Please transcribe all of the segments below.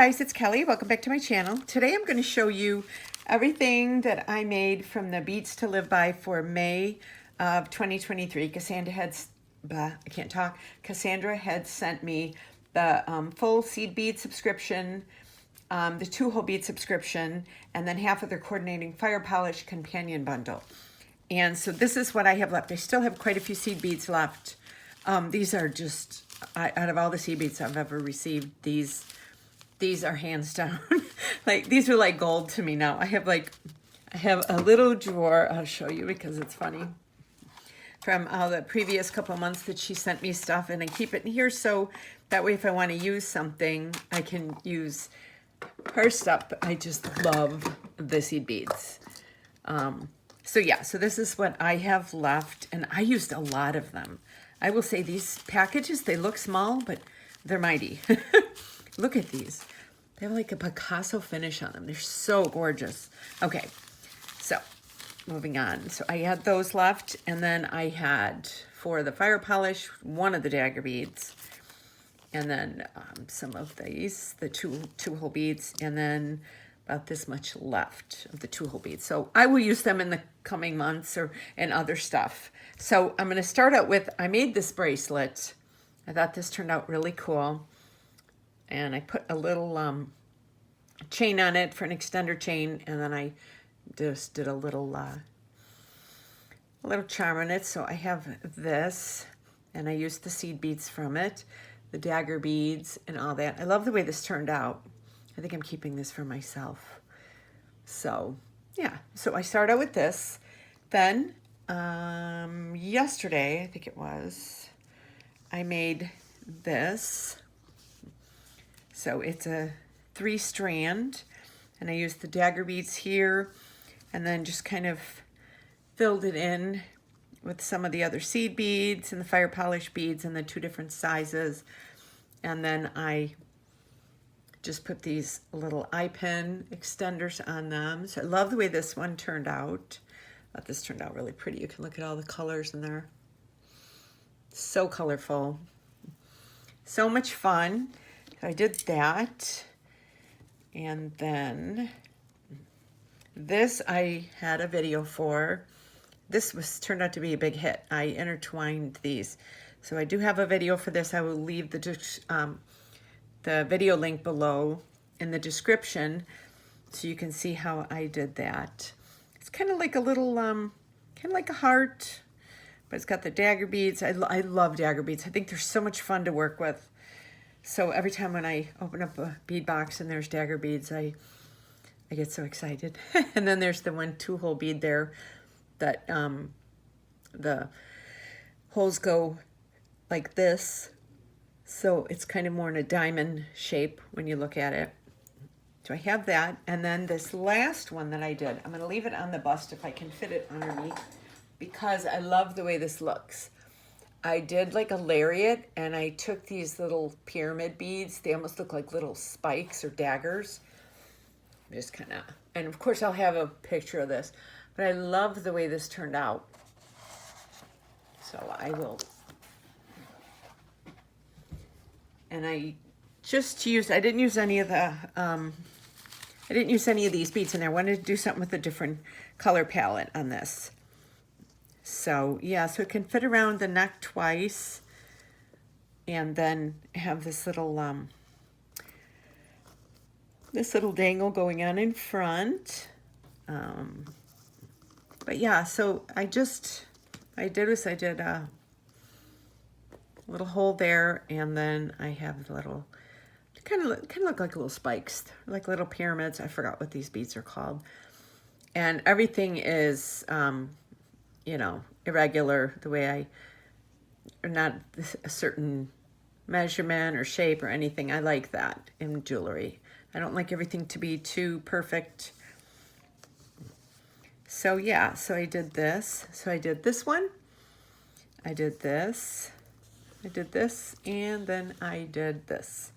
guys, it's Kelly. Welcome back to my channel. Today I'm going to show you everything that I made from the Beads to Live By for May of 2023. Cassandra had sent me the full seed bead subscription, the 2 whole bead subscription, and then half of their coordinating fire polish companion bundle. And so this is what I have left. I still have quite a few seed beads left. These are just, out of all the seed beads I've ever received, these are hands down. Like, these are like gold to me now. I have a little drawer. I'll show you because it's funny. From the previous couple of months that she sent me stuff, and I keep it in here so that way if I want to use something, I can use her stuff. But I just love the seed beads. So yeah, so this is what I have left, and I used a lot of them. I will say these packages, they look small, but they're mighty. Look at these. They have like a Picasso finish on them. They're so gorgeous. Okay, so moving on. So I had those left, and then I had, for the fire polish, one of the dagger beads, and then some of these, the two whole beads, and then about this much left of the 2 whole beads. So I will use them in the coming months and other stuff. So I'm going to start out with, I made this bracelet. I thought this turned out really cool. And I put a little chain on it for an extender chain, and then I just did a little charm on it. So I have this, and I used the seed beads from it, the dagger beads, and all that. I love the way this turned out. I think I'm keeping this for myself. So yeah, so I start out with this. Then yesterday, I think it was, I made this. So it's a 3-strand, and I used the dagger beads here, and then just kind of filled it in with some of the other seed beads and the fire polish beads in the 2 different sizes. And then I just put these little eye pin extenders on them. So I love the way this one turned out. I thought this turned out really pretty. You can look at all the colors in there. So colorful. So much fun. So I did that. And then this I had a video for. This turned out to be a big hit. I intertwined these. So I do have a video for this. I will leave the video link below in the description so you can see how I did that. It's kind of like a little, kind of like a heart, but it's got the dagger beads. I love dagger beads. I think they're so much fun to work with. So every time when I open up a bead box and there's dagger beads, I get so excited. And then there's the 2 whole bead there that the holes go like this. So it's kind of more in a diamond shape when you look at it. So I have that. And then this last one that I did, I'm going to leave it on the bust if I can fit it underneath, because I love the way this looks. I did like a lariat, and I took these little pyramid beads. They almost look like little spikes or daggers. Just kind of, and of course I'll have a picture of this, but I love the way this turned out. So I will, and I didn't use any of these beads in there. I wanted to do something with a different color palette on this. So yeah, so it can fit around the neck twice, and then have this little dangle going on in front. But yeah, so I did a little hole there, and then I have little, kind of look like little spikes, like little pyramids. I forgot what these beads are called. And everything is, you know, irregular, the way or not a certain measurement or shape or anything. I like that in jewelry. I don't like everything to be too perfect. So yeah, so I did this. So I did this one. I did this. I did this, and then I did this.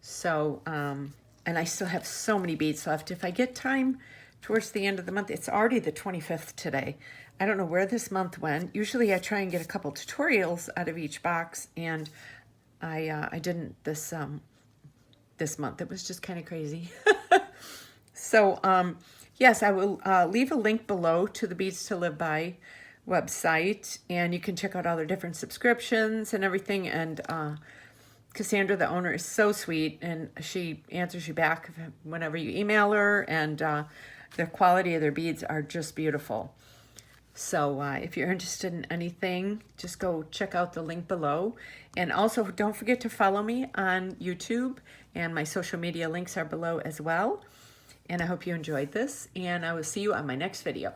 So, and I still have so many beads left. If I get time towards the end of the month, it's already the 25th today. I don't know where this month went. Usually I try and get a couple tutorials out of each box, and I didn't this this month. It was just kind of crazy. So, yes, I will leave a link below to the Beads to Live By website, and you can check out all their different subscriptions and everything. And Cassandra, the owner, is so sweet, and she answers you back whenever you email her, and the quality of their beads are just beautiful. So if you're interested in anything, just go check out the link below. And also, don't forget to follow me on YouTube, and my social media links are below as well. And I hope you enjoyed this, and I will see you on my next video.